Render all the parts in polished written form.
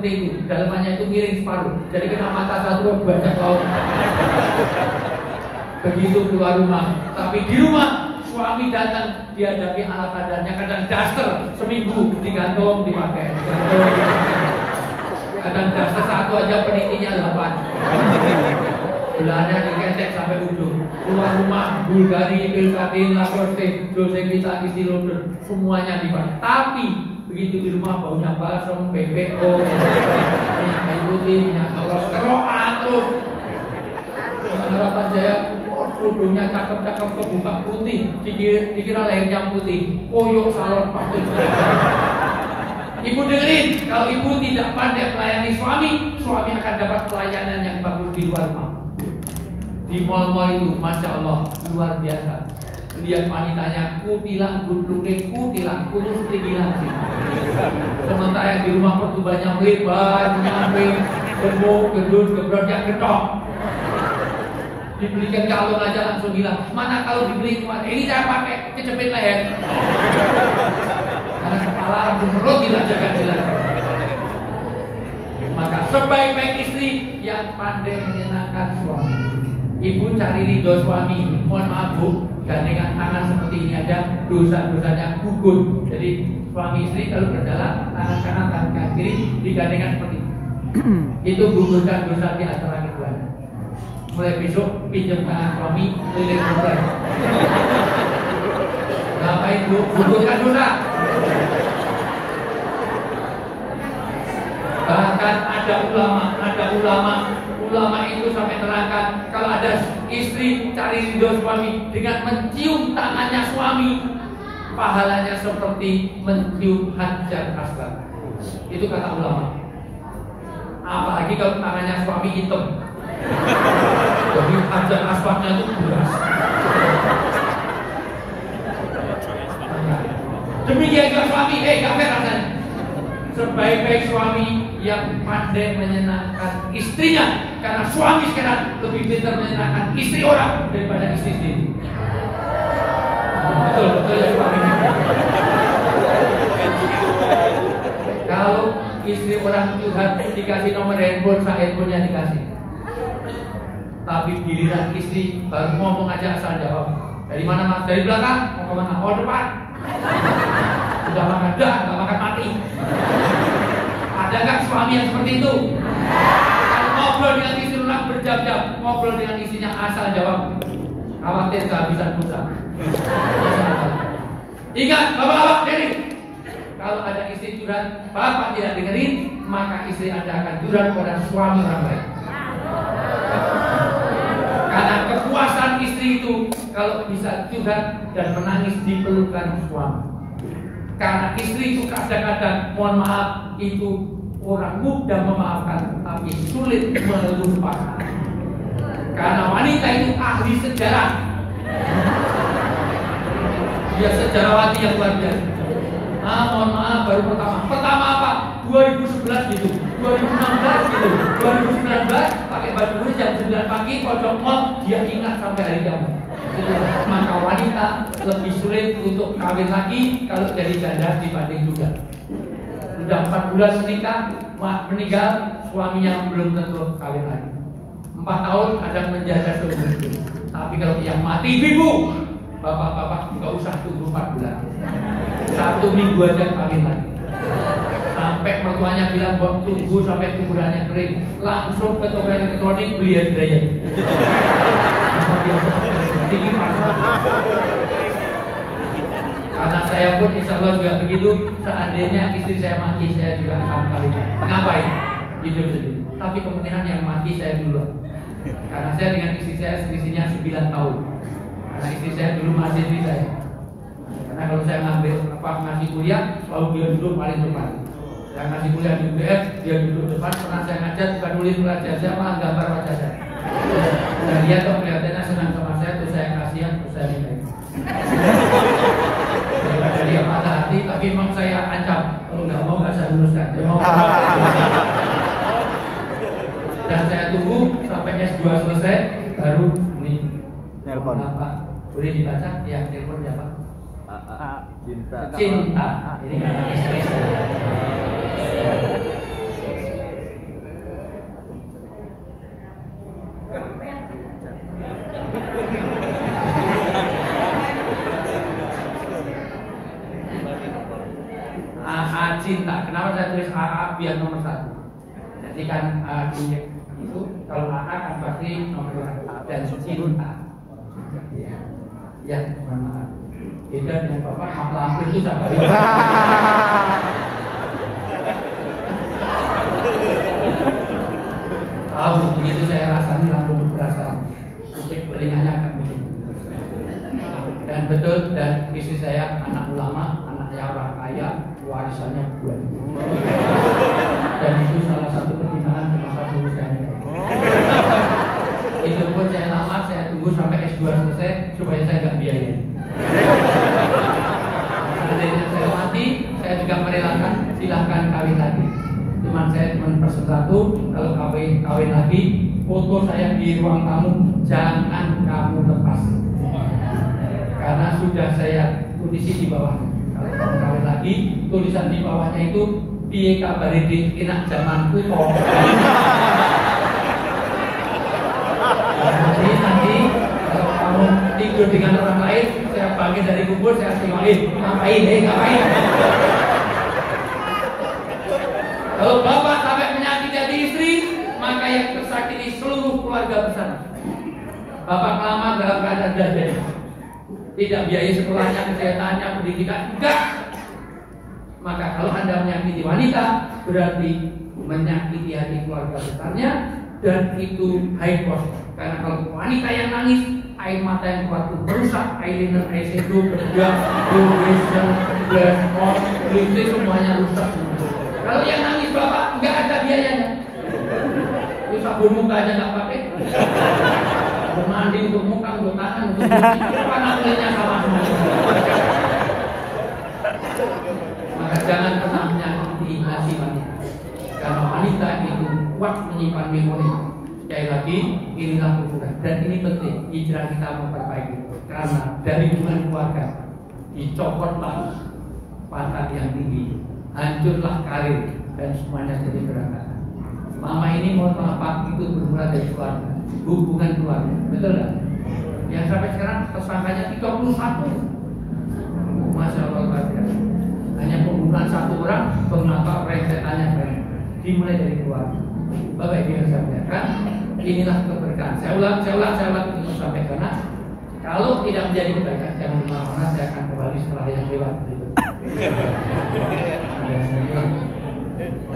seperti itu, dalamannya itu miring separuh, jadi kena mata satu banyak laut. Begitu keluar rumah, tapi di rumah suami datang dihadapi ala kadarnya, kadang daster seminggu digantung dipakai, kadang daster satu aja penitinya 8, belahnya diketek sampai ujung. Keluar rumah Bulgari, Pilkatin, Lacoste, Dolce Vita, Estée Lauder, semuanya dipakai. Tapi begitu di rumah baunya balsam, BBO, minyak kayu putih, minyak telur, kerokan terus. Harapan saya, kerudungnya cakep-cakep kebuka putih, dikira lehernya putih, koyok salon pasti. Ibu dengerin, kalau ibu tidak pandai melayani suami, suami akan dapat pelayanan yang bagus di luar rumah. Di mal-mal itu, masya Allah, luar biasa. Lihat wanitanya, kutilang, gundulnya, kutilang, kurus tinggilang sih. Sementara yang di rumah pertumbuhannya lebar, nyamping, gemuk, gendut, gebrot, yang getok. Dibelikan kalung aja langsung bilang, mana kalau dibeli kemana? Ini saya pakai, kecepit leher. Karena kepala langsung perut dilancarkan jelas. Maka sebaik-baik istri yang pandai menyenangkan suami. Ibu cari ridho suami, mohon maaf bu, gandengan tangan seperti ini aja dosa-dosanya gugur. Jadi suami istri kalau berjalan tangan kanan tangan kiri digandengan seperti ini. Itu gugurkan dosa di antara keduanya. Mulai besok pinjam tangan suami keliling komplek. Ngapain bu? Gugurkan dosa. Bahkan ada ulama itu sampai terangkan kalau ada istri cari ridho suami dengan mencium tangannya suami, pahalanya seperti mencium hajar aswad. Itu kata ulama. Apalagi kalau tangannya suami hitam, jadi hajar aswadnya itu beras. Demikian juga suami, gak fair rasanya. Sebaik-baik suami yang pandai menyenangkan istrinya, karena suami sekarang lebih pintar menyenangkan istri orang daripada istri sendiri. Betul ya suami. Kalau istri orang curhat dikasih nomor handphone, handphonenya dikasih. Tapi giliran istri baru ngomong aja asal jawab. Dari mana mas? Dari belakang? Mau kemana? Oh depan. Udah makan dah, nggak makan mati. Ada nggak suami yang seperti itu? Kalau ngobrol dengan istri orang berjam-jam, ngobrol dengan istrinya asal jawab. Khawatir kehabisan pulsa. Ingat, bapak-bapak, dengerin. Kalau ada istri curhat, bapak tidak dengerin, maka istri Anda akan curhat pada suami orang lain. Karena kepuasan istri itu kalau bisa curhat dan menangis di pelukan suami. Karena istri itu kadang-kadang, mohon maaf, itu orang mudah memaafkan, tapi sulit melupakan. Karena wanita itu ahli sejarah. Dia sejarawan yang luar biasa. Mohon maaf, baru pertama apa? 2011 gitu, 2016 gitu, 2019 pakai baju jam 9 pagi, pojok mall, dia ingat sampai hari kiamat. Maka wanita lebih sulit untuk kawin lagi kalau jadi janda dibanding duda. Sudah 4 bulan menikah, meninggal, suaminya belum tentu kawin lagi. 4 tahun kadang menjanda seumur hidup. Tapi kalau yang mati ibu, bapak-bapak nggak usah tunggu 4 bulan, 1 minggu aja kawin lagi. Sampai mertuanya bilang buat tunggu sampai kuburannya kering, langsung ke toko elektronik beli hair dryer. Karena saya pun insya Allah juga begitu. Seandainya istri saya mati, saya juga akan kawin. Ngapain? Hidup sendiri. Tapi kepentingan yang mati saya dulu. Karena saya dengan istri saya selisihnya 9 tahun. Karena istri saya dulu masih istri saya. Karena kalau saya ngasih kuliah, selalu dia duduk paling depan. Saya ngasih kuliah di UGM, dia duduk depan. Pernah saya ngajar, bukan nulis pelajaran saya, malah gambar wajah saya. Dan dia kok kelihatannya senang sama saya, terus saya kasihan, terus saya nikahin. Daripada dia patah hati, tapi memang saya ancam, kalau nggak mau nggak saya luruskan. Dia mau. Dan saya tunggu sampai S2 selesai, baru ini. Telepon. Apa? Boleh dibaca? Ya, telepon ya Pak. Cinta. Cinta. Ini kata istri saya. AA cinta. Kenapa saya tulis AA biar nomor 1? Jadi kan itu kalau AA kan pasti nomor 1 dan cinta. Ya, mohon maaf. Beda dengan Bapak lampu itu sama. Tahu begitu saya rasanya lampu berasa musik telinganya akan bikin. Dan betul, dan istri saya anak ulama, anaknya orang kaya, warisannya buat. Dan itu salah satu pertimbangan kenapa dulu saya. Itu pun saya lama, saya tunggu sampai S2 selesai supaya saya nggak biayain. Seandainya saya mati, saya juga merelakan silahkan kawin lagi. Cuman saya cuma pesan satu, kalau kawin lagi, foto saya di ruang tamu jangan kamu lepas. Karena sudah saya tulis di bawah. Kalau kamu kawin lagi, tulisan di bawahnya itu piye kabare dik enak zamanku kok. Nanti kalau kamu tidur dengan orang lain, saya panggil dari kubur, saya tinggalin. Ngapain? Kalau bapak sampai menyakiti hati istri, maka yang tersakiti seluruh keluarga bersama. Bapak lama dalam keadaan dada, tidak biaya sekolahnya, kesehatannya, pendidikan, enggak. Maka kalau Anda menyakiti wanita, berarti menyakiti hati keluarga besarnya, dan itu high cost. Karena kalau wanita yang nangis, air mata yang kuat itu merusak eyeliner, eyeshadow, bedak, foundation, blush on, lipstick semuanya rusak. Kalau yang nangis bapak nggak ada biayanya. Itu sabun muka aja nggak pakai. Untuk mandi, untuk muka, untuk tangan, untuk apa namanya sama semua. Maka jangan pernah menyakiti hati wanita. Karena wanita itu kuat menyimpan memori. Sekali lagi, inilah hubungan. Dan ini penting, hijrah kita memperbaiki. Karena dari hubungan keluarga, dicopotlah pangkat yang tinggi, hancurlah karir, dan semuanya jadi berantakan. Mama ini mohon maaf Pak, itu bermula dari keluarga, hubungan keluarga, betul nggak? Yang sampai sekarang tersangkanya 31. Masya Allah luar biasa. Hanya pembunuhan satu orang, mengapa rentetannya banyak. Dimulai dari keluarga. Bapak Ibu yang saya muliakan, inilah keberkahan. Saya ulang untuk sampai karena kalau tidak menjadi kebaikan, jangan kemana-mana. Saya akan kembali setelah yang lewat.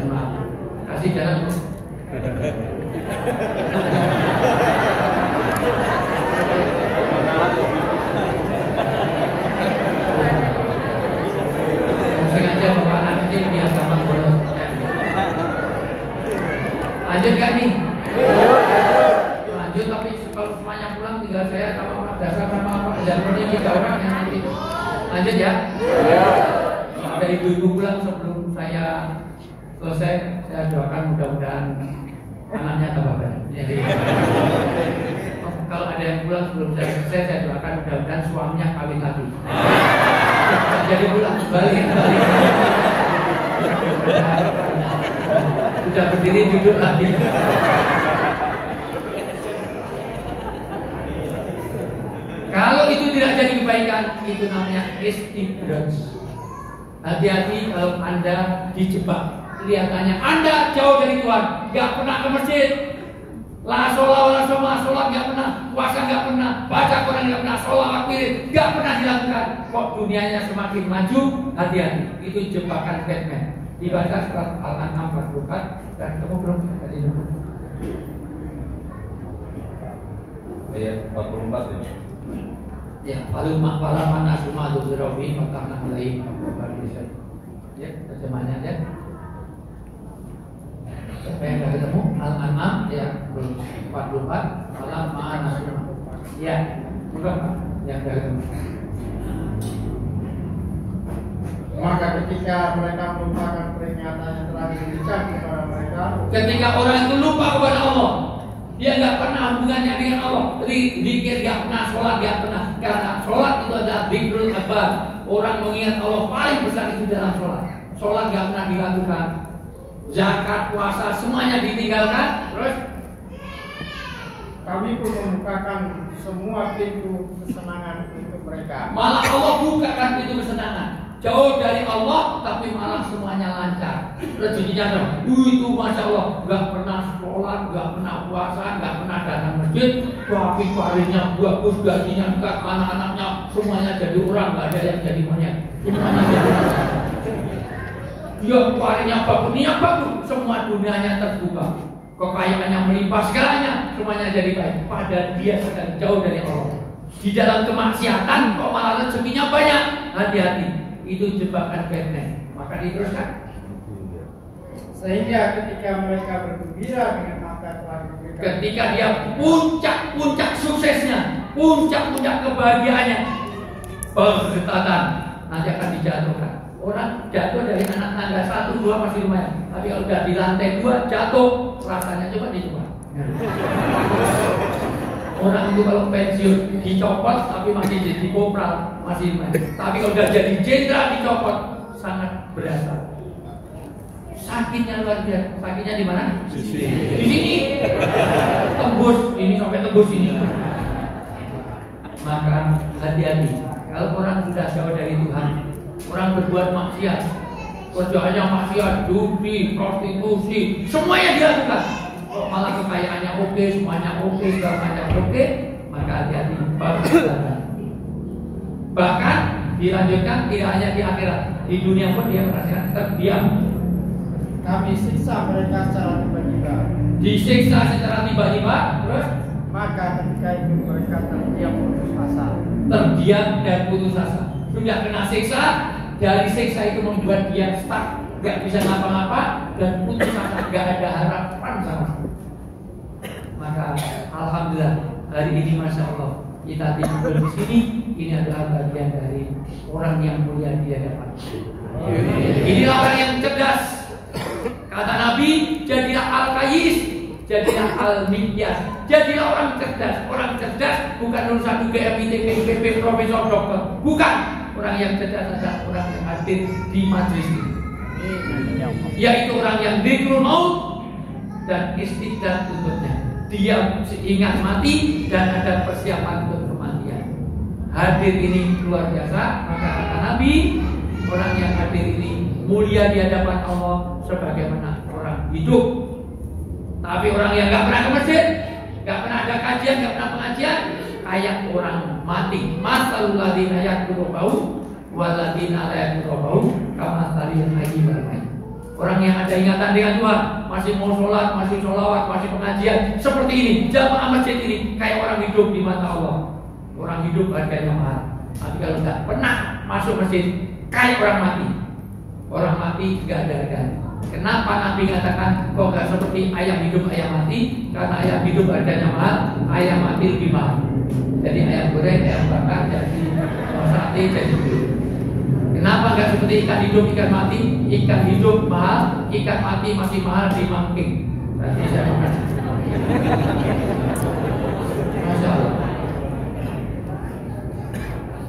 Maaf, kasih jalan. Sengaja bapak anak kecil biasa bolos. Lanjut gak nih? Lanjut, tapi kalau semuanya pulang tinggal saya sama orang dasar sama apa dan ini 3 orang yang nanti. Lanjut ya. Sampai ibu-ibu pulang sebelum saya selesai, saya doakan mudah-mudahan anaknya tambah banyak. Jadi kalau ada yang pulang sebelum saya selesai, saya doakan mudah-mudahan suaminya kawin lagi. Jadi pulang balik. Sudah berdiri duduk lagi. Kalau itu tidak jadi kebaikan, itu namanya istidraj. Hati-hati kalau Anda dijebak. Kelihatannya Anda jauh dari Tuhan, nggak pernah ke masjid, la sholat, nggak pernah, puasa nggak pernah, baca Quran nggak pernah, sholat wirid nggak pernah dilakukan. Kok dunianya semakin maju? Hati-hati, itu jebakan Batman. Dibaca surat Al-An'am 44 dan kamu belum tadi dulu. Ayat 44 ini. Ya, paling makbala mana semua tu berobi maka nak mulai berbicara. Ya, terjemahnya ya. Siapa yang dah ketemu Al-An'am ya 44 malam mana semua. Ya, bukan Pak yang dah ketemu. Maka ketika mereka melupakan peringatan yang telah diberikan kepada mereka, ketika orang itu lupa kepada Allah, dia nggak pernah hubungannya dengan Allah, zikir nggak pernah, sholat nggak pernah. Karena sholat itu adalah dzikrul akbar. Orang mengingat Allah paling besar itu dalam sholat. Sholat nggak pernah dilakukan, zakat, puasa semuanya ditinggalkan. Terus Kami pun membukakan semua pintu kesenangan untuk mereka. Malah Allah bukakan pintu kesenangan. Jauh dari Allah, tapi malah semuanya lancar. Rezekinya dong. Itu masya Allah, nggak pernah sholat, nggak pernah puasa, nggak pernah datang masjid. Tapi karirnya bagus, gajinya enggak, anak-anaknya semuanya jadi orang, nggak ada yang jadi monyet. Semuanya jadi orang. Dia karirnya bagus, niat bagus, semua dunianya terbuka. Kekayaannya melimpah segalanya, semuanya jadi baik. Padahal dia sedang jauh dari Allah. Di dalam kemaksiatan kok malah rezekinya banyak. Hati-hati, itu jebakan benteng. Maka diteruskan. Sehingga ketika mereka bergembira dengan apa yang telah diberikan, Ketika dia puncak-puncak suksesnya, puncak-puncak kebahagiaannya, penggetatan nanti akan dijatuhkan. Orang jatuh dari anak tangga 1, 2 masih lumayan. Tapi kalau udah di lantai 2 jatuh, rasanya coba dicoba. Orang itu kalau pensiun dicopot tapi masih jadi kopral, masih lumayan. Tapi kalau udah jadi jenderal dicopot, sangat berasa. Sakitnya luar biasa. Sakitnya di mana? Di sini. Tembus ini sampai tembus ini. Maka hati-hati. Kalau orang sudah jauh dari Tuhan, orang berbuat maksiat, kerjaannya maksiat, judi, prostitusi, semuanya dilakukan. Kok malah kekayaannya oke, semuanya oke, segalanya oke, maka hati-hati. Bahkan dilanjutkan tidak hanya di akhirat, di dunia pun dia merasakan terdiam. kami siksa mereka secara tiba-tiba. Disiksa secara tiba-tiba, terus Maka ketika itu mereka terdiam putus asa. terdiam dan putus asa. Sudah kena siksa, dari siksa itu membuat dia stuck, nggak bisa ngapa-ngapa dan putus asa, nggak ada harapan sama sekali. Maka alhamdulillah hari ini masya Allah kita tinggal di sini. Ini adalah bagian dari orang yang mulia di hadapan. Inilah orang yang cerdas. Kata Nabi, jadilah al-kayis, jadilah al-mikyas, jadilah orang cerdas. Orang cerdas bukan lulusan UGM, ITB, IPB, profesor, dokter. Bukan. Orang yang cerdas adalah orang yang hadir di majelis ini, yaitu orang yang dzikrul maut dan istiqdad untuknya. Dia ingat mati dan ada persiapan untuk kematian. Hadir ini luar biasa. Maka kata Nabi, orang yang hadir ini mulia di hadapan Allah sebagaimana orang hidup. Tapi orang yang nggak pernah ke masjid, nggak pernah ada kajian, nggak pernah pengajian, kayak orang mati. Masalul ladzina yaqulubau walladzina la yaqulubau kama salil hayy wal mayyit. Orang yang ada ingatan dengan Tuhan, masih mau sholat, masih sholawat, masih pengajian, seperti ini, jamaah masjid ini, kayak orang hidup di mata Allah. Orang hidup harganya mahal. Tapi kalau nggak pernah masuk masjid, kayak orang mati. Orang mati nggak ada harganya. Kenapa Nabi mengatakan kok nggak seperti ayam hidup ayam mati? Karena ayam hidup harganya mahal, ayam mati lebih mahal. Jadi ayam goreng, ayam bakar, jadi sate, jadi kenapa nggak seperti ikan hidup, ikan mati? Ikan hidup mahal, ikan mati masih mahal di mangking. Berarti saya makan. Masya Allah.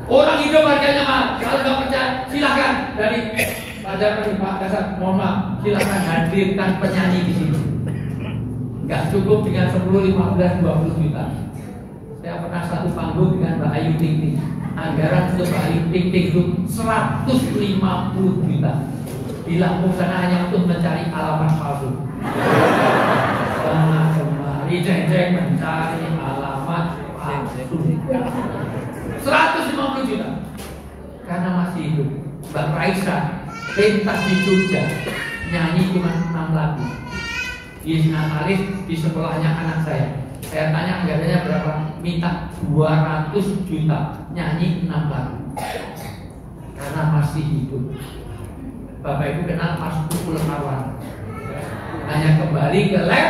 Orang hidup harganya mahal. Kalau nggak percaya, silakan dari Pak Kasat, mohon maaf, silakan hadirkan penyanyi di sini. Nggak cukup dengan 10, 15, 20 juta. Saya pernah satu panggung dengan Mbak Ayu Ting Ting. Anggaran untuk Mbak Ayu Ting Ting itu 150 juta. Di Lampung sana hanya untuk mencari alamat palsu. Sana kemari ceng-ceng mencari alamat palsu. 150 juta. Karena masih hidup. Mbak Raisa pentas di Jogja, nyanyi cuma 6 lagu. Di Natalis di sekolahnya anak saya. Saya tanya anggarannya berapa? Minta 200 juta, nyanyi 6 lagu. Karena masih hidup. Bapak Ibu kenal Mas Tukul Marwan. Hanya kembali ke lab,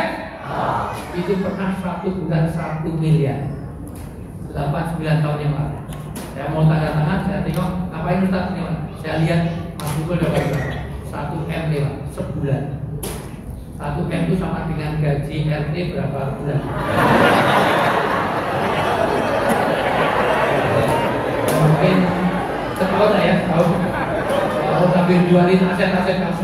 itu pernah 1 bulan 1 miliar. 8-9 tahun yang lalu. Saya mau tanda tangan, saya tengok ngapain Ustaz ini, saya lihat Mas Tukul dapat berapa? 1 M lewat sebulan. 1 M itu sama dengan gaji RT berapa bulan? Mungkin setahun lah ya, setahun. Kalau sambil jualin aset-aset kamu.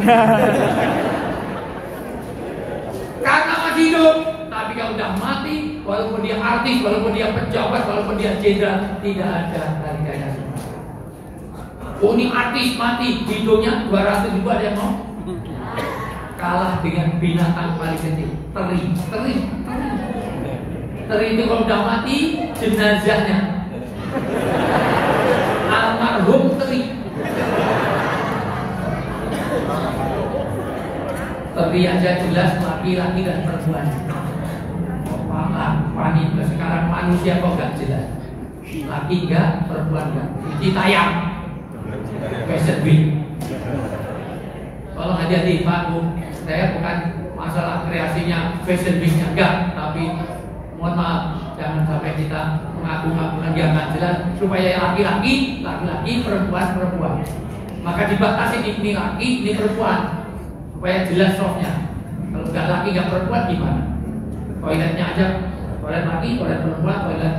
Karena masih hidup, tapi kalau udah mati walaupun dia artis, walaupun dia pejabat, walaupun dia jenderal, tidak ada harganya semua. Oh ini artis mati, hidungnya 200 ribu ada yang mau? Kalah dengan binatang paling kecil, teri. Teri itu kalau udah mati, jenazahnya almarhum teri. Teri aja jelas laki-laki dan perempuan. Wanita sekarang manusia kok gak jelas? Laki enggak, perempuan enggak. Cuci tayang, fashion week. Tolong hati-hati Pak Bu, saya bukan masalah kreasinya fashion weeknya enggak, tapi mohon maaf jangan sampai kita mengaku-ngakukan yang nggak jelas supaya laki-laki, perempuan. Maka dibatasi ini laki, ini perempuan supaya jelas softnya. Kalau nggak laki nggak perempuan gimana? Toiletnya aja, toilet laki, toilet perempuan, toilet.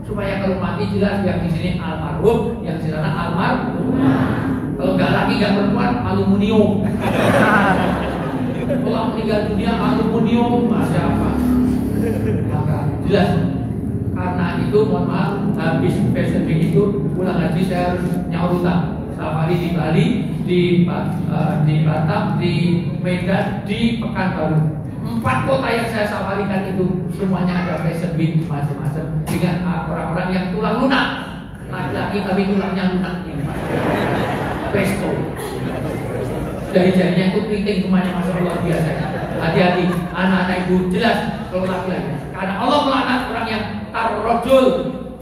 Supaya kalau mati jelas yang di sini almarhum, yang di sana almarhum. Kalau nggak laki nggak perempuan, aluminium. Kalau meninggal dunia aluminium, masya apa? Maka jelas. Karena itu mohon maaf, habis fashion week itu pulang haji saya harus nyaur utang. Safari di Bali, di Batam, di Medan, di Pekanbaru. 4 kota yang saya safarikan itu semuanya ada fashion week macam-macam dengan orang-orang yang tulang lunak, laki-laki tapi tulangnya lunak ini. Pesto. Dari jarinya itu keriting semuanya masuk luar biasa. Hati-hati, anak-anak ibu jelas kalau laki-laki. Karena Allah melaknat orang yang tarrojul.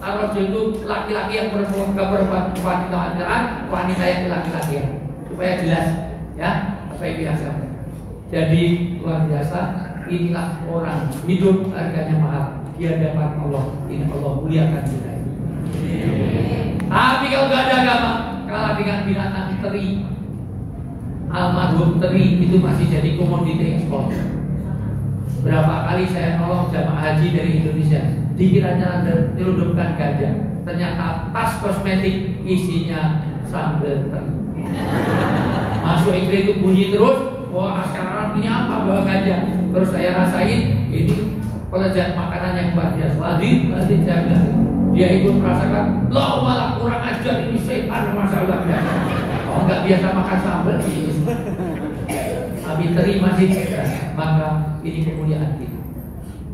Tarrojul itu laki-laki yang berperempuan wanita yang laki-laki. Supaya jelas, ya, supaya biasa. Jadi luar biasa, inilah orang hidup harganya mahal di hadapan Allah. Ini Allah muliakan kita. Tapi kalau nggak ada agama, kalah dengan binatang teri. Almarhum teri itu masih jadi komoditi ekspor. Berapa kali saya nolong jamaah haji dari Indonesia, dikiranya nyelundupkan ganja, ternyata tas kosmetik isinya sambal teri. Masuk Inggris itu bunyi terus. Wah, sekarang ini apa bawa ganja? Terus saya rasain ini pelezat makanan yang luar biasa. Lagi saya bilang, dia ikut merasakan, loh malah kurang ajar ini setan masalah biasa. Oh nggak biasa makan sambal, tapi terima sih. Maka ini kemuliaan kita.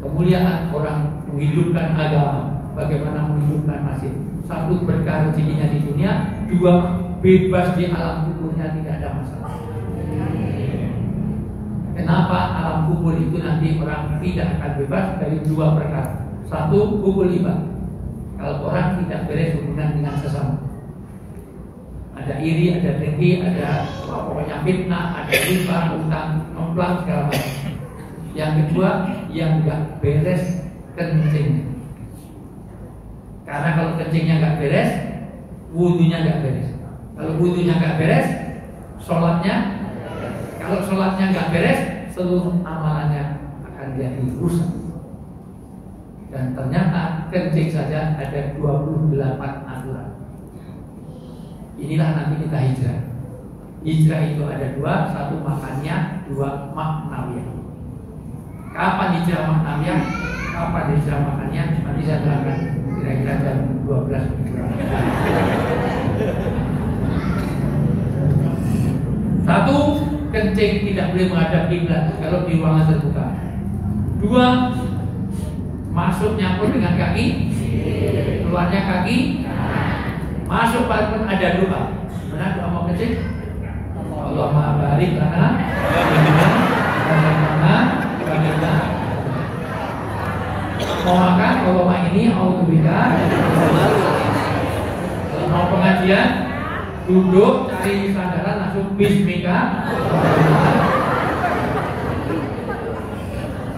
Kemuliaan orang menghidupkan agama, bagaimana menghidupkan masjid. 1 berkah rezekinya di dunia, 2 bebas di alam kuburnya tidak ada masalah. Kenapa alam kubur itu nanti orang tidak akan bebas dari 2 perkara. 1, kubur libat. Kalau orang tidak beres hubungan dengan sesama, ada iri, ada dengki, ada pokoknya fitnah, ada riba, utang, nomplang segala macam. Yang kedua, yang nggak beres kencing. Karena kalau kencingnya nggak beres, wudunya nggak beres. Kalau wudunya nggak beres, sholatnya. Kalau sholatnya nggak beres, seluruh amalannya akan jadi rusak. Dan ternyata kencing saja ada 28 aturan. Inilah nanti kita hijrah. Hijrah itu ada 2, 1 makannya, 2 maknawiyah. Kapan hijrah maknawiyah? Kapan hijrah makannya? Nanti saya terangkan kira-kira jam 12. Satu, kencing tidak boleh menghadap kiblat kalau di ruangan terbuka. 2, masuknya pun dengan kaki, keluarnya kaki. Masuk pun ada doa. Mana doa mau kencing? Allahumma barik lana bagaimana mau makan, Allahumma ini audubika. Mau pengajian, duduk cari sandaran langsung bismika.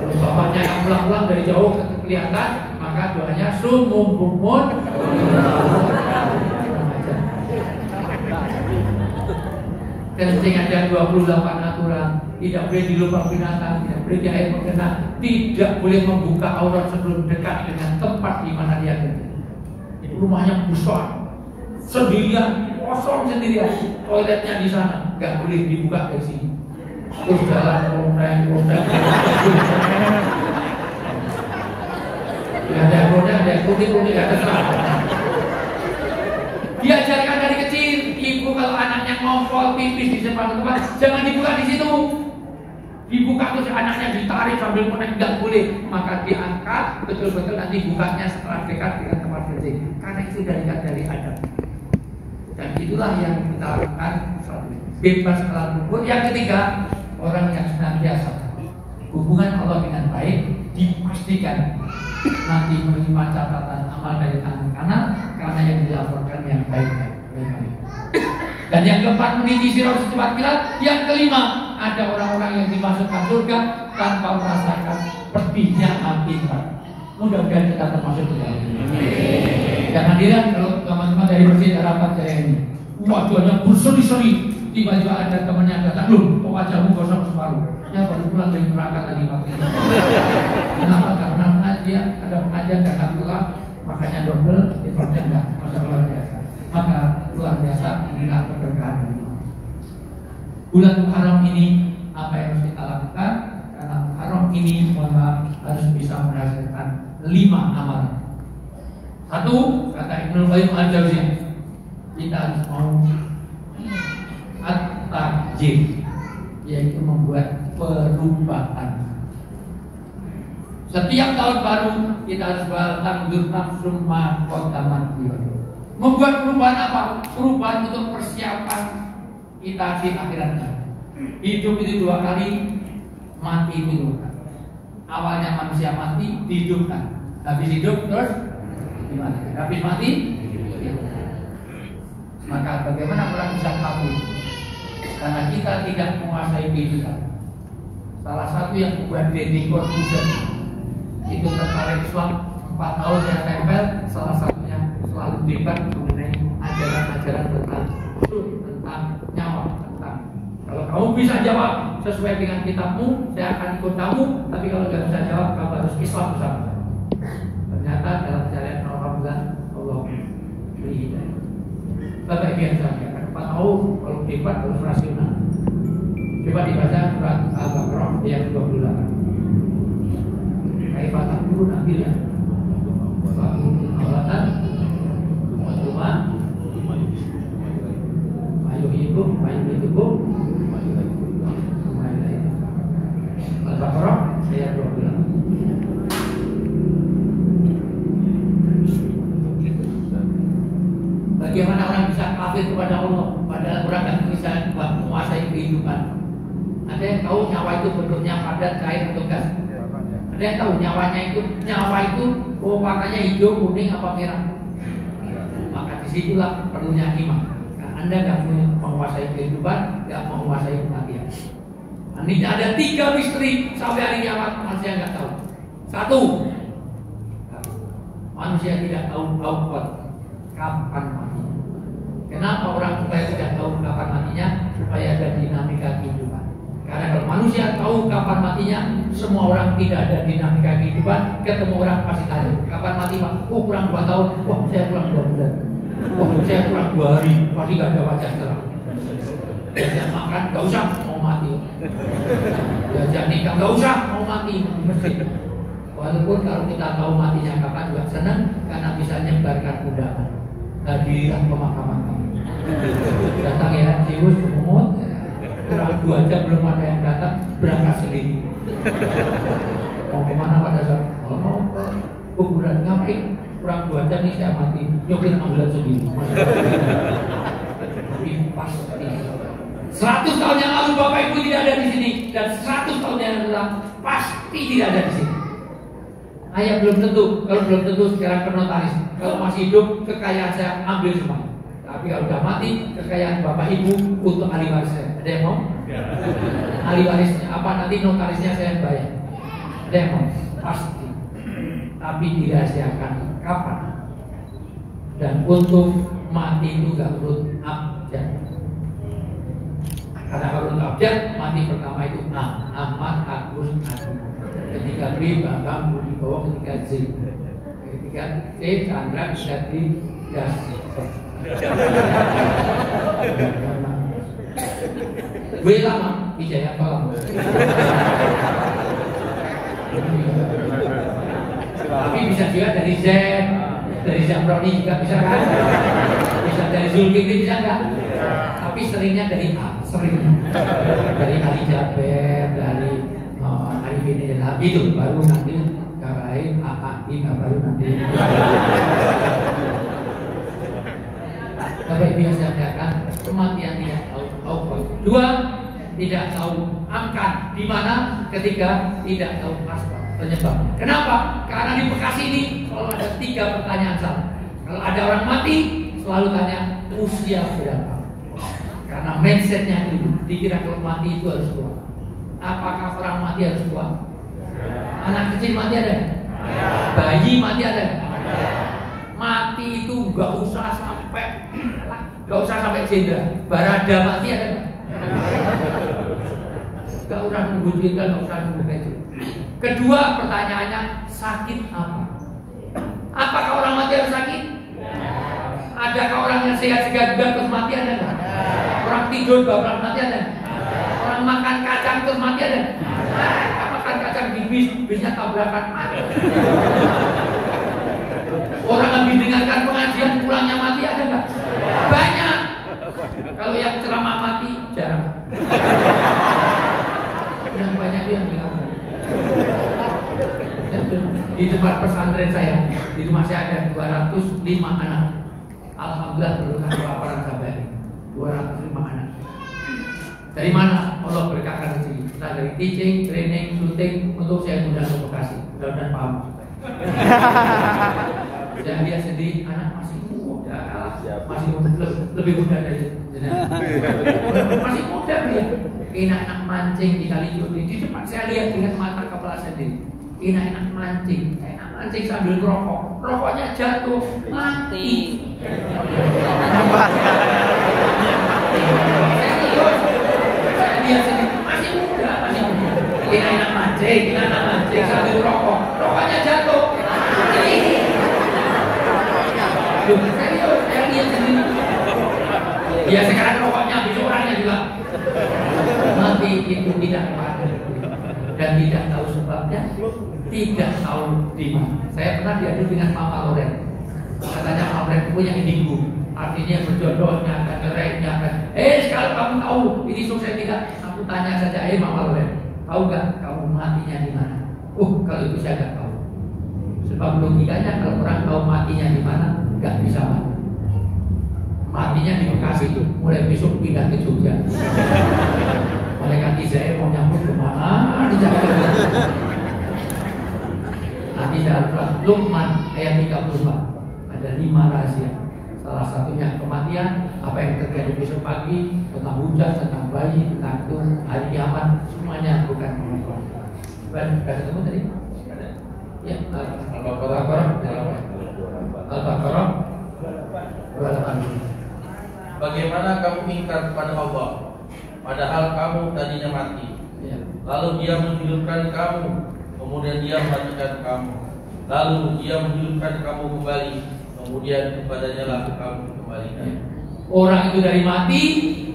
Kalau bapaknya yang pulang-pulang dari jauh kelihatan, maka doanya sumum bumun. Kencing ada 28 aturan. Tidak boleh di lubang binatang, tidak boleh di air mengenang, tidak boleh membuka aurat sebelum dekat dengan tempat di mana dia kencing. Rumahnya besar, sendirian, kosong sendirian, toiletnya di sana, nggak boleh dibuka dari sini. Terus jalan, Ada roda, ada kuning, ada terang. Diajarkan dari kecil, ibu kalau anaknya ngompol pipis di depan tempat, jangan dibuka di situ. Dibuka terus anaknya ditarik sambil menaik, nggak boleh. Maka diangkat betul-betul, nanti bukanya setelah dekat dengan tempat kecil. Karena itu dari adab. Dan itulah yang kita lakukan. Bebas kelar kubur. Yang ketiga, orang yang senantiasa hubungan Allah dengan baik, dipastikan nanti menerima catatan amal dari tangan kanan karena yang dilaporkan yang baik-baik. Dan yang keempat, meniti sirah secepat kilat. Yang kelima, ada orang-orang yang dimasukkan surga tanpa merasakan pedihnya api neraka. Mudah-mudahan kita termasuk ke dalam. Dan hadirin, kalau teman-teman dari Masjid Harapan Jaya ini wajahnya berseri-seri, tiba-tiba ada temannya datang, loh, kok wajahmu gosong separuh? Ya baru pulang dari neraka tadi pagi. Kenapa? Karena dia ada pengajian datang pulang, makanya double, sifatnya enggak, masa luar biasa. Maka luar biasa inilah keberkahan ini. Bulan Muharram ini apa yang harus kita lakukan? Karena Muharram ini harus bisa menghasilkan 5 amalan. 1, kata Ibnu Qayyim Al-Jauziyah, kita harus mau at-tajid, yaitu membuat perubahan. Setiap tahun baru kita harus bertanggur nafsum ma qaddamat. Membuat perubahan apa? Perubahan untuk persiapan kita di akhiratnya. Hidup itu 2 kali, mati itu 2 kali. Awalnya manusia mati, dihidupkan. Habis hidup terus dimatikan. Habis mati, maka bagaimana orang bisa kafir? Karena kita tidak menguasai kehidupan. Salah satu yang membuat Deddy Corbuzier itu tertarik Islam 4 tahun yang tempel, salah satunya selalu debat mengenai ajaran-ajaran tentang nyawa, tentang kalau kamu bisa jawab sesuai dengan kitabmu, saya akan ikut kamu. Tapi kalau nggak bisa jawab, kamu harus Islam bersama. Ternyata dalam syariat Alhamdulillah Allah beri hidayah. Bapak biasa ya, kan 4 tahun kalau debat harus rasional. Coba dibaca surat Al-Baqarah ayat 28. Kaifah takfurun ambil ya. Suatu awatan cuma ayo hidup, Al-Baqarah ayat 28. Bagaimana orang bisa kafir kepada Allah padahal orang yang bisa menguasai kehidupan? Ada yang tahu nyawa itu bentuknya padat, cair atau gas? Ada yang tahu nyawa itu warnanya hijau, kuning apa merah? Maka disitulah perlunya iman. Karena Anda nggak menguasai kehidupan, nggak menguasai kematian. Ini ada 3 misteri sampai hari kiamat manusia nggak tahu. 1, manusia tidak tahu kapan matinya. Kenapa orang supaya tidak tahu kapan matinya? Supaya ada dinamika kehidupan. Karena kalau manusia tahu kapan matinya, semua orang tidak ada dinamika kehidupan. Ketemu orang pasti tanya, kapan mati Pak? Oh kurang 2 tahun. Wah saya kurang 2 bulan. Wah saya kurang 2 hari. Pasti gak ada wajah cerah. Diajak makan, gak usah mau mati. Diajak nikah, gak usah mau mati. Walaupun kalau kita tahu matinya kapan juga senang, karena bisa nyebarkan undangan. Hadiran pemakaman kami. Datang ya Jiwus umum, kurang 2 jam belum ada yang datang, berangkat sendiri. Mau kemana pada saat? Mau kuburan ngapain? Kurang 2 jam nih saya mati, nyopir ambulan sendiri. Pasti 100 tahun yang lalu Bapak Ibu tidak ada di sini, dan 100 tahun yang lalu pasti tidak ada di sini. Ayah belum tentu, kalau belum tentu sekarang ke notaris. Kalau masih hidup, kekayaan saya ambil semua. Tapi kalau sudah mati, kekayaan Bapak Ibu untuk ahli warisnya. Ada yang mau? Ahli warisnya apa? Nanti notarisnya saya bayar. Ada yang mau? Pasti. Tapi dirahasiakan kapan. Dan untuk mati itu gak urut abjad. Karena urut abjad, mati pertama itu Ahmad Agus Adi. Ketika B, Bambang, Budi Bowo, ketika Z. Ketika C, Chandra, Syadri, Yasi. W lama, Wijaya apa lama? Tapi bisa juga dari Z, dari Zamroni juga bisa kan? Bisa dari Zulkifli bisa nggak? Tapi seringnya dari A, seringnya dari Ali Jaber, dari Arifin Ilham itu baru nanti karain AAI baru nanti. Tapi biasa katakan kematian tidak tahu. Dua, tidak tahu angka di mana ketika tidak tahu asbab penyebab. Kenapa? Karena di Bekasi ini selalu ada 3 pertanyaan sama. Kalau ada orang mati selalu tanya usia berapa. Karena mindsetnya itu dikira kalau mati itu harus tua. Apakah orang mati harus tua? Anak kecil mati ada? Bayi mati ada? Mati itu nggak usah sampai cedera. Barada mati ada? Gak usah nunggu cerita, gak usah nunggu itu. Kedua pertanyaannya, sakit apa? Apakah orang mati harus sakit? Adakah orang yang sehat-sehat juga terus mati ada? Orang tidur bablas mati ada? Orang makan kacang terus mati ada? Makan kacang di bisnya tabrakan mati. Orang habis dengarkan pengajian pulangnya mati ada nggak? Banyak. Kalau yang ceramah mati jarang. Yang banyak yang bilang. Di tempat pesantren saya, di rumah saya ada 205 anak. Alhamdulillah berkat kelaparan sampai 205 anak. Dari mana Allah berkahkan rezeki? Kita dari teaching, training, syuting untuk saya undang ke Bekasi. Mudah-mudahan paham. Dan dia sendiri anak masih muda, masih lebih muda dari masih muda dia. Enak-enak mancing di kali syuting. Di depan saya lihat dengan mata kepala sendiri. Enak-enak mancing, sambil rokok. Rokoknya jatuh, mati. Dia sendiri masih muda, enak-enak mancing sambil rokok. Rokoknya jatuh, mati. Serius, saya lihat sendiri. Ya sekarang rokoknya habis orangnya juga mati. Itu tidak mati dan tidak tahu sebabnya, tidak tahu di mana. Saya pernah diadu dengan Mama Loren. Katanya Mama Loren punya indigo, artinya berjodohnya, kereknya kan. Kalau kamu tahu ini sukses tidak, aku tanya saja, Mama Loren, tahu nggak kamu matinya di mana? Kalau itu saya nggak tahu. Sebab logikanya kalau orang tahu matinya di mana, nggak bisa mati. Matinya di Bekasi itu, mulai besok pindah ke Jogja. Malaikat Israel mau nyambut kemana? Di Jakarta. Nanti dalam Luqman ayat 34 ada 5 rahasia. Salah satunya kematian, apa yang terjadi besok pagi, tentang hujan, tentang bayi, tentang itu, hari kiamat, semuanya bukan pengetahuan. Sudah ketemu tadi? Ya, Al-Baqarah. Bagaimana kamu ingkar kepada Allah, padahal kamu tadinya mati. Lalu dia menghidupkan kamu, kemudian dia mematikan kamu. Lalu dia menghidupkan kamu kembali, kemudian kepadanya lah kamu kembalikan. Orang itu dari mati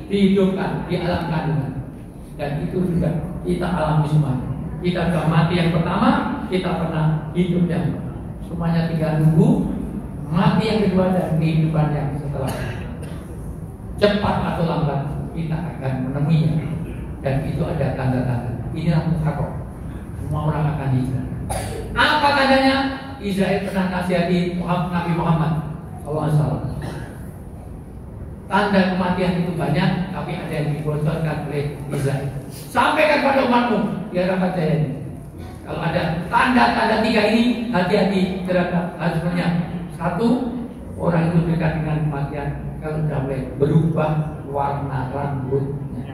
dihidupkan di alam kandungan, dan itu juga kita alami semuanya. Kita sudah mati yang pertama, kita pernah hidup yang pertama. Semuanya tinggal nunggu mati yang kedua dan kehidupan yang setelah. Cepat atau lambat kita akan menemuinya, dan itu ada tanda-tanda. Inilah mutakok. Semua orang akan hijrah. Apa tandanya? Israel pernah nasihati Nabi Muhammad SAW. Tanda kematian itu banyak, tapi ada yang dibocorkan oleh Israel. Sampaikan pada umatmu, biar dapat jaya ini. Kalau ada tanda-tanda 3 ini, hati-hati terhadap hasilnya. 1, orang itu dekat dengan kematian. Kalau sudah mulai berubah warna rambutnya,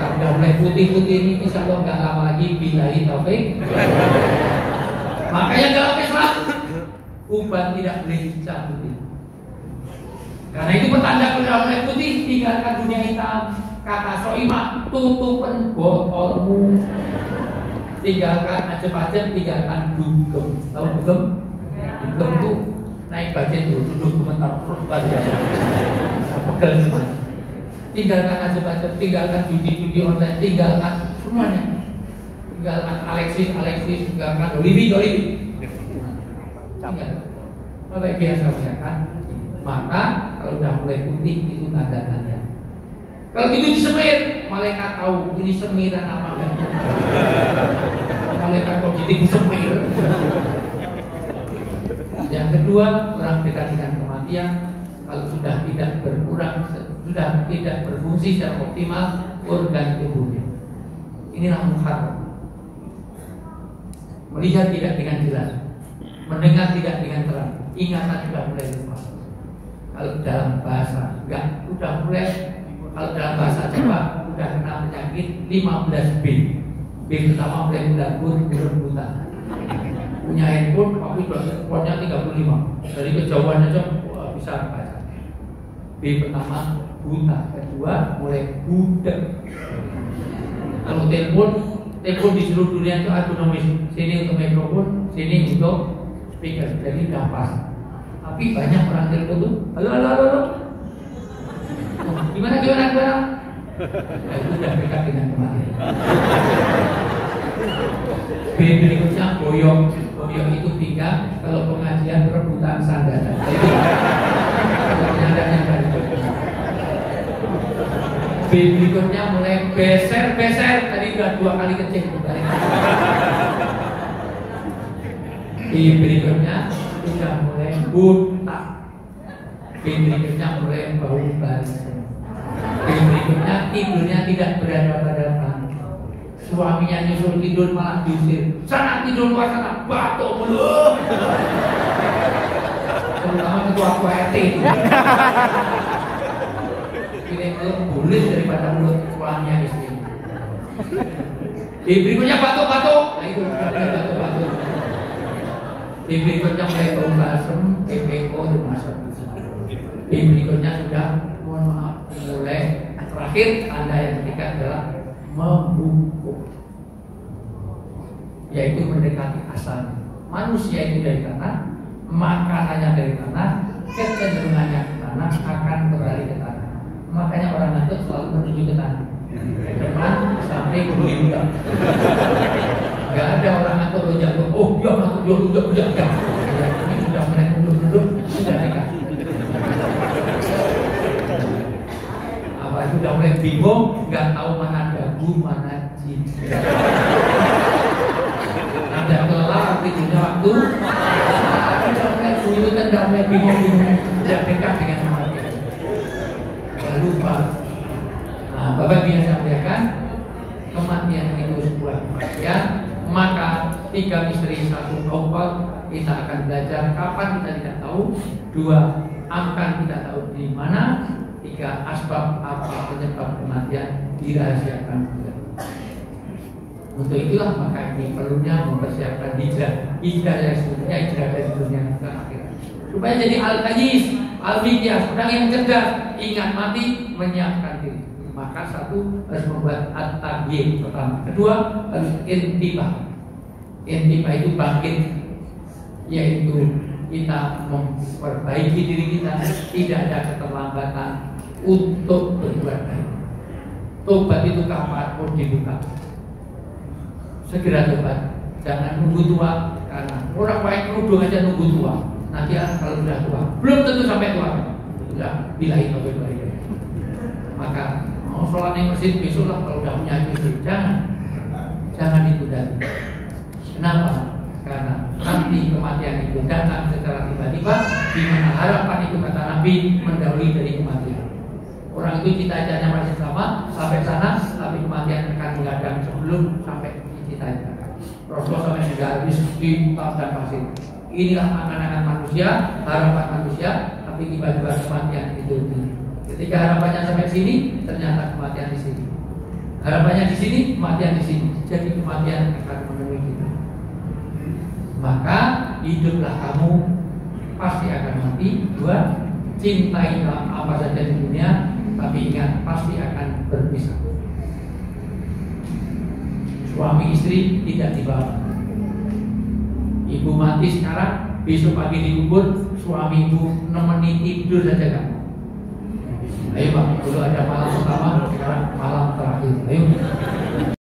sudah mulai putih-putih ini, insya Allah nggak lama lagi billahi taufik. Makanya dalam Islam uban tidak boleh dicabuti. Karena itu petanda kalau mulai putih, tinggalkan dunia hitam. Kata Soimah, tutupan botolmu. Tinggalkan aja-aja, tinggalkan dugem. Tahu dugem? Dugem itu naik budget itu, duduk komentar perut badan. Pegel semua. tinggalkan aja baca, tinggalkan judi online, tinggalkan semuanya, tinggalkan Alexis, tinggalkan Olivi. Mulai biasa kan. Maka kalau udah mulai putih itu tanda-tanda. Kalau itu disemir, malaikat tahu ini semiran apa enggak. Malaikat positif disemir. Yang kedua, orang dekat dengan kematian. Kalau sudah tidak berkurang, sudah tidak berfungsi secara optimal organ tubuhnya. Inilah muharram. Melihat tidak dengan jelas, mendengar tidak dengan terang, ingatan sudah mulai lupa. Kalau dalam bahasa enggak, sudah mulai. Kalau dalam bahasa Jawa sudah kena penyakit 15 B. B pertama mulai mendabur buta. Punya handphone, tapi handphonenya 35. Dari kejauhan aja bisa baca. B pertama buta, kedua mulai budak. Kalau telepon di seluruh dunia itu autonomis. Sini untuk mikrofon, sini untuk speaker. Jadi udah pas. Tapi banyak orang telepon tuh, halo. Gimana? Nah, itu udah dekat dengan kematian. B berikutnya boyong itu tiga. Kalau pengajian perebutan sandaran. B berikutnya mulai beser. Tadi udah 2 kali kecil. B berikutnya sudah mulai buta. B berikutnya mulai bau basi. B berikutnya tidurnya tidak berhadapan-hadapan. Suaminya nyusul tidur malah diusir. Sana tidur luar sana, batuk mulu. Terutama ketua RT itu. Ini bulis daripada mulut suaminya istri. Berikutnya batuk-batuk. Nah itu batuk-batuk. Berikutnya mulai bau balsem, PPO itu masuk. Berikutnya sudah mohon maaf mulai terakhir tanda yang ketiga adalah membungkuk, yaitu mendekati asal. Manusia itu dari tanah, makanannya dari tanah, kecenderungannya ke tanah akan kembali ke tanah. Makanya orang ngantuk selalu menuju ke tanah, depan sampai ke budak. Gak ada orang ngantuk rojak, oh dia ngantuk rojak. Ini sudah mulai duduk, sudah nikah. Apa sudah mulai bingung, nggak tahu mana dagu, mana jin. Ada kelelawar tidurnya waktu. Sudah mulai sulit dan sudah mulai bingung, tidak dekat dengan kematian. Lupa. Nah, Bapak biasa sampaikan, kematian itu sebuah kematian. Maka 3 misteri 1 kompor kita akan belajar kapan kita tidak tahu. 2 angka kita tahu di mana. 3 asbab apa penyebab kematian dirahasiakan. Untuk itulah maka ini perlunya mempersiapkan hijrah yang sebetulnya hijrah dari dunia ke akhirat. Supaya jadi al-qayyis, al-fiqiyah, orang yang cerdas, ingat mati, menyiapkan diri. Maka 1 harus membuat at-tabyib pertama. 2 harus intibah. Intibah itu bangkit, yaitu kita memperbaiki diri kita, tidak ada keterlambatan untuk berbuat baik. Tobat itu kapanpun dibuka. Segera tobat, jangan nunggu tua. Karena orang baik kerudung aja nunggu tua. Nanti kalau sudah tua, belum tentu sampai tua. Sudah bilahi taubat. Maka mau sholat di masjid besok lah kalau udah punya istri. Jangan ditunda. Kenapa? Karena nanti kematian itu datang secara tiba-tiba, di mana harapan itu kata Nabi mendahului dari kematian. Orang itu cita-citanya masih sama sampai sana, tapi kematian akan menghadang sebelum sampai cita-cita. Rasulullah sampai sudah habis di dan pasir. Inilah angan-angan manusia, harapan manusia, tapi tiba-tiba kematian itu. Ketika harapannya sampai sini, ternyata kematian di sini. Harapannya di sini, kematian di sini. Jadi kematian akan menemui kita. Maka hiduplah kamu, pasti akan mati. 2, cintailah apa saja di dunia, tapi ingat pasti akan berpisah. Suami istri tidak dibawa. Ibu mati sekarang, besok pagi dikubur, suami ibu nemeni tidur saja kamu. Ayo Pak, dulu ada malam pertama, sekarang malam terakhir. Ayo.